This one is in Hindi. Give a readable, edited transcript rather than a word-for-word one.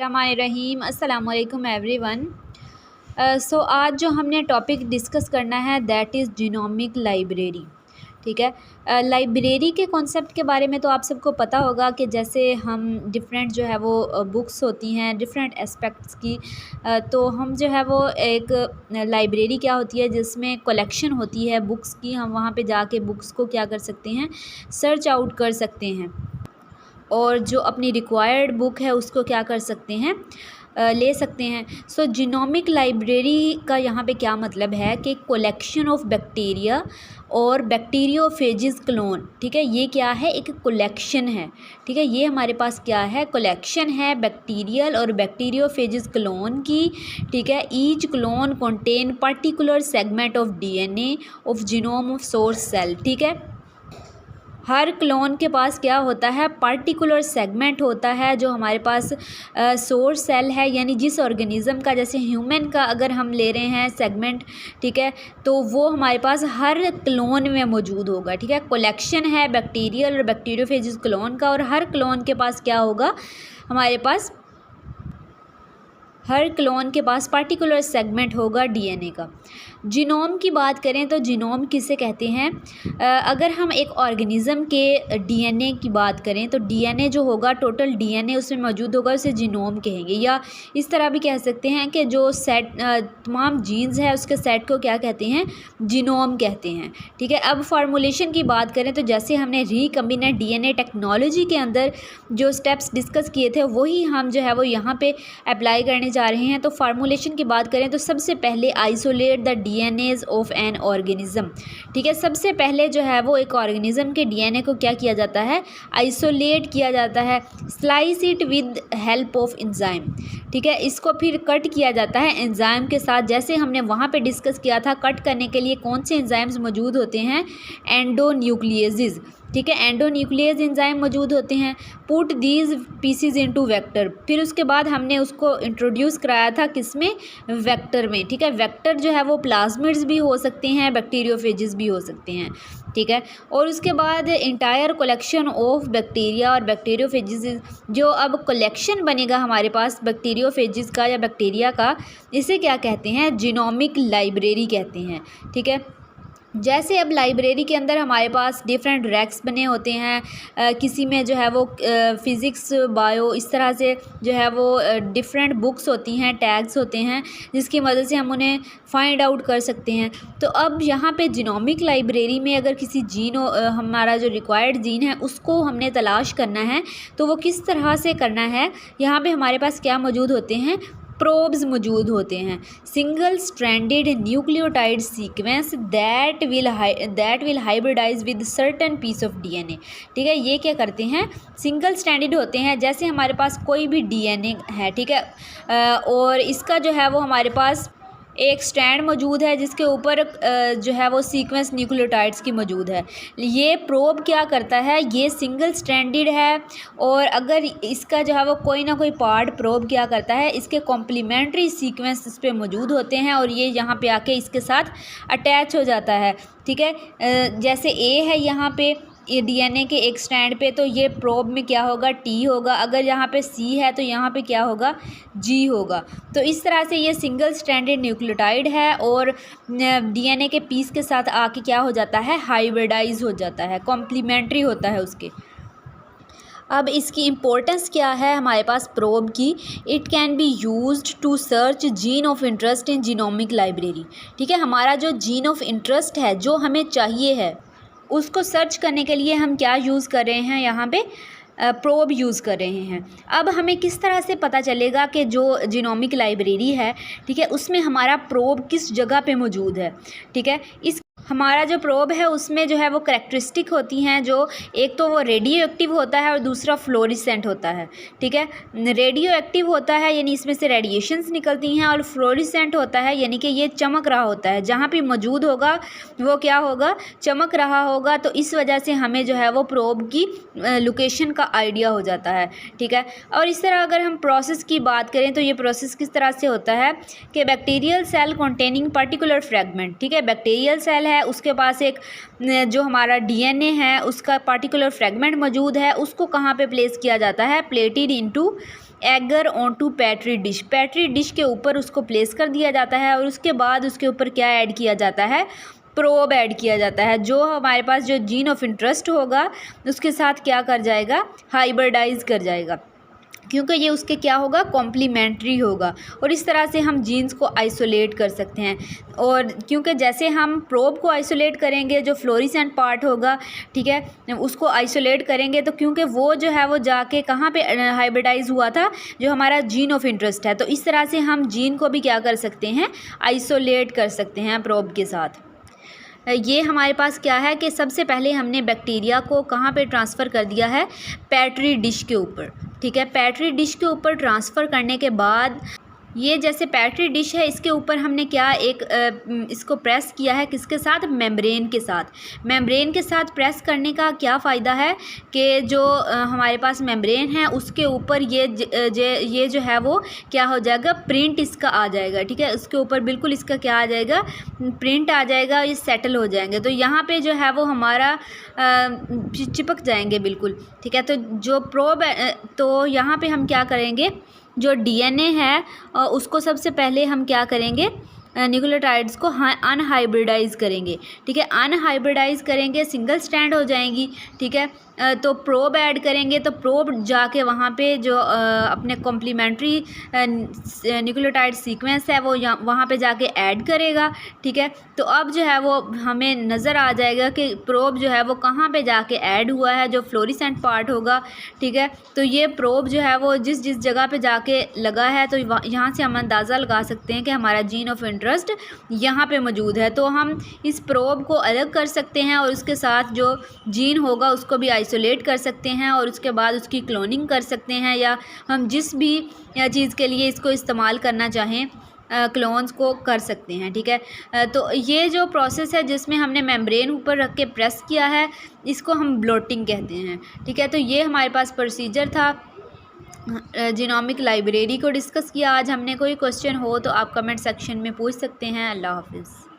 बिस्मिल्लाहिर्रहमानिर्रहीम अस्सलाम वालेकुम एवरीवन। सो आज जो हमने टॉपिक डिस्कस करना है दैट इज़ जीनोमिक लाइब्रेरी। ठीक है, लाइब्रेरी के कॉन्सेप्ट के बारे में तो आप सबको पता होगा कि जैसे हम डिफरेंट जो है वो बुक्स होती हैं डिफरेंट एस्पेक्ट्स की, तो हम जो है वो एक लाइब्रेरी क्या होती है जिसमें कलेक्शन होती है बुक्स की। हम वहाँ पे जाके बुक्स को क्या कर सकते हैं, सर्च आउट कर सकते हैं और जो अपनी रिक्वायर्ड बुक है उसको क्या कर सकते हैं, ले सकते हैं। सो जीनोमिक लाइब्रेरी का यहाँ पे क्या मतलब है कि कलेक्शन ऑफ बैक्टीरिया और बैक्टीरियोफेजिस क्लोन। ठीक है, ये क्या है, एक कलेक्शन है। ठीक है, ये हमारे पास क्या है, कलेक्शन है बैक्टीरियल और बैक्टीरियोफेजिस क्लोन की। ठीक है, each clone contain particular segment of DNA of genome of source cell. ठीक है, हर क्लोन के पास क्या होता है, पार्टिकुलर सेगमेंट होता है जो हमारे पास सोर्स सेल है, यानी जिस ऑर्गेनिज़म का, जैसे ह्यूमन का अगर हम ले रहे हैं सेगमेंट, ठीक है, तो वो हमारे पास हर क्लोन में मौजूद होगा। ठीक है, कलेक्शन है बैक्टीरियल और बैक्टीरियोफेजिस क्लोन का, और हर क्लोन के पास क्या होगा, हमारे पास हर क्लोन के पास पार्टिकुलर सेगमेंट होगा डीएनए का। जीनोम की बात करें तो जीनोम किसे कहते हैं, अगर हम एक ऑर्गेनिज़म के डीएनए की बात करें तो डीएनए जो होगा, टोटल डीएनए उसमें मौजूद होगा, उसे जीनोम कहेंगे। या इस तरह भी कह सकते हैं कि जो सेट तमाम जीन्स है उसके सेट को क्या कहते हैं, जीनोम कहते हैं। ठीक है, अब फार्मूलेशन की बात करें तो जैसे हमने रिकम्बिनेंट डीएनए टेक्नोलॉजी के अंदर जो स्टेप्स डिस्कस किए थे वही हम जो है वो यहाँ पे अप्लाई करने जा रहे हैं। तो फार्मूलेशन की बात करें तो सबसे पहले isolate the DNAs of an organism. ठीक है, सबसे पहले जो है वो एक ऑर्गेनिज्म के डीएनए को क्या किया जाता है, आइसोलेट किया जाता है। Slice it with help of enzyme. ठीक है, इसको फिर कट किया जाता है एंजाइम के साथ। जैसे हमने वहाँ पे डिस्कस किया था, कट करने के लिए कौन से एंजाइम्स मौजूद होते हैं, एंडोन्यूक्लियेजेस। ठीक है, एंडोन्यूक्लियस एंजाइम मौजूद होते हैं। Put these pieces into vector, फिर उसके बाद हमने उसको इंट्रोड्यूस कराया था किसमें, वेक्टर में। ठीक है, वेक्टर जो है वो प्लाज्मिड्स भी हो सकते हैं, बैक्टीरियोफेजिस भी हो सकते हैं। ठीक है, और उसके बाद इंटायर कलेक्शन ऑफ बैक्टीरिया और बैक्टीरियोफेजिस, जो अब कलेक्शन बनेगा हमारे पास बैक्टीरियोफेजिस का या बैक्टीरिया का, इसे क्या कहते हैं, जीनोमिक लाइब्रेरी कहते हैं। ठीक है, जैसे अब लाइब्रेरी के अंदर हमारे पास डिफरेंट रैक्स बने होते हैं, किसी में जो है वो फ़िज़िक्स बायो इस तरह से जो है वो डिफरेंट बुक्स होती हैं, टैग्स होते हैं जिसकी मदद से हम उन्हें फाइंड आउट कर सकते हैं। तो अब यहाँ पे जीनोमिक लाइब्रेरी में अगर किसी जीन हमारा जो रिक्वायर्ड जीन है उसको हमने तलाश करना है तो वो किस तरह से करना है, यहाँ पे हमारे पास क्या मौजूद होते हैं, प्रोब्स मौजूद होते हैं। Single stranded nucleotide sequence that will hybridize with certain piece of DNA. ठीक है, ये क्या करते हैं, सिंगल स्ट्रैंडेड होते हैं। जैसे हमारे पास कोई भी डीएनए है, ठीक है, और इसका जो है वो हमारे पास एक स्टैंड मौजूद है जिसके ऊपर जो है वो सीक्वेंस न्यूक्लियोटाइड्स की मौजूद है। ये प्रोब क्या करता है, ये सिंगल स्ट्रैंडेड है और अगर इसका जो है वो कोई ना कोई पार्ट प्रोब क्या करता है, इसके कॉम्प्लीमेंट्री सीक्वेंस इस पे मौजूद होते हैं और ये यहाँ पे आके इसके साथ अटैच हो जाता है। ठीक है, जैसे ए है यहाँ पे डीएनए के एक स्टैंड पे, तो ये प्रोब में क्या होगा, टी होगा। अगर यहाँ पे सी है तो यहाँ पे क्या होगा, जी होगा। तो इस तरह से ये सिंगल स्ट्रैंडेड न्यूक्लियोटाइड है और डीएनए के पीस के साथ आके क्या हो जाता है, हाइब्रिडाइज हो जाता है, कॉम्प्लीमेंट्री होता है उसके। अब इसकी इम्पोर्टेंस क्या है हमारे पास प्रोब की, it can be used to search gene of interest in genomic library. ठीक है, हमारा जो जीन ऑफ इंटरेस्ट है, जो हमें चाहिए है, उसको सर्च करने के लिए हम क्या यूज़ कर रहे हैं, यहाँ पे प्रोब यूज़ कर रहे हैं। अब हमें किस तरह से पता चलेगा कि जो जीनोमिक लाइब्रेरी है, ठीक है, उसमें हमारा प्रोब किस जगह पे मौजूद है। ठीक है, इस हमारा जो प्रोब है उसमें जो है वो करैक्टरिस्टिक होती हैं, जो एक तो वो रेडियो एक्टिव होता है और दूसरा फ्लोरिसेंट होता है। ठीक है, रेडियो एक्टिव होता है यानी इसमें से रेडिएशंस निकलती हैं, और फ्लोरिसेंट होता है यानी कि ये चमक रहा होता है, जहाँ पे मौजूद होगा वो क्या होगा, चमक रहा होगा। तो इस वजह से हमें जो है वो प्रोब की लोकेशन का आइडिया हो जाता है। ठीक है, और इस तरह अगर हम प्रोसेस की बात करें तो ये प्रोसेस किस तरह से होता है कि bacterial cell containing particular fragment. ठीक है, बैक्टीरियल सेल है, उसके पास एक जो हमारा डीएनए है उसका पार्टिकुलर फ्रेगमेंट मौजूद है, उसको कहाँ पे प्लेस किया जाता है, plated into agar onto petri dish के ऊपर उसको प्लेस कर दिया जाता है और उसके बाद उसके ऊपर क्या ऐड किया जाता है, प्रोब ऐड किया जाता है, जो हमारे पास जो जीन ऑफ इंटरेस्ट होगा उसके साथ क्या कर जाएगा, हाइब्रिडाइज कर जाएगा, क्योंकि ये उसके क्या होगा, कॉम्प्लीमेंट्री होगा। और इस तरह से हम जीन्स को आइसोलेट कर सकते हैं। और क्योंकि जैसे हम प्रोब को आइसोलेट करेंगे, जो फ्लोरिसेंट पार्ट होगा, ठीक है, उसको आइसोलेट करेंगे, तो क्योंकि वो जो है वो जाके कहाँ पे हाइब्रिडाइज हुआ था, जो हमारा जीन ऑफ इंटरेस्ट है। तो इस तरह से हम जीन को भी क्या कर सकते हैं, आइसोलेट कर सकते हैं प्रोब के साथ। ये हमारे पास क्या है कि सबसे पहले हमने बैक्टीरिया को कहाँ पे ट्रांसफ़र कर दिया है, पेट्री डिश के ऊपर, ठीक है। पेट्री डिश के ऊपर ट्रांसफ़र करने के बाद ये जैसे पेट्री डिश है, इसके ऊपर हमने क्या इसको प्रेस किया है, किसके साथ, मेम्ब्रेन के साथ। मेम्ब्रेन के साथ प्रेस करने का क्या फ़ायदा है कि जो हमारे पास मेम्ब्रेन है उसके ऊपर ये जो है वो क्या हो जाएगा, प्रिंट इसका आ जाएगा, ठीक है। उसके ऊपर बिल्कुल इसका क्या आ जाएगा, प्रिंट आ जाएगा, ये सेटल हो जाएंगे। तो यहाँ पे जो है वो हमारा चिपक जाएंगे बिल्कुल, ठीक है। तो जो प्रोब तो यहाँ पे हम क्या करेंगे, जो डीएनए है उसको सबसे पहले हम क्या करेंगे, न्यूक्लियोटाइड्स को अनहाइब्रिडाइज करेंगे, ठीक है। अनहाइब्रिडाइज करेंगे, सिंगल स्ट्रैंड हो जाएंगी, ठीक है। तो प्रोब ऐड करेंगे, तो प्रोब जाके वहाँ पे जो अपने कॉम्प्लीमेंट्री न्यूक्लियोटाइड सीक्वेंस है वो वहाँ पे जाके ऐड करेगा, ठीक है। तो अब जो है वो हमें नज़र आ जाएगा कि प्रोब जो है वो कहाँ पे जाके ऐड हुआ है, जो फ्लोरिसेंट पार्ट होगा, ठीक है। तो ये प्रोब जो है वो जिस जगह पे जाके लगा है, तो यहाँ से हम अंदाज़ा लगा सकते हैं कि हमारा जीन ऑफ इंटरेस्ट यहाँ पे मौजूद है। तो हम इस प्रोब को अलग कर सकते हैं और उसके साथ जो जीन होगा उसको भी आइसोलेट कर सकते हैं और उसके बाद उसकी क्लोनिंग कर सकते हैं, या हम जिस भी चीज़ के लिए इसको इस्तेमाल करना चाहें क्लोन्स को कर सकते हैं, ठीक है। तो ये जो प्रोसेस है जिसमें हमने मेम्ब्रेन ऊपर रख के प्रेस किया है, इसको हम ब्लोटिंग कहते हैं, ठीक है। तो ये हमारे पास प्रोसीजर था, जीनोमिक लाइब्रेरी को डिस्कस किया आज हमने। कोई क्वेश्चन हो तो आप कमेंट सेक्शन में पूछ सकते हैं। अल्लाह हाफिज़।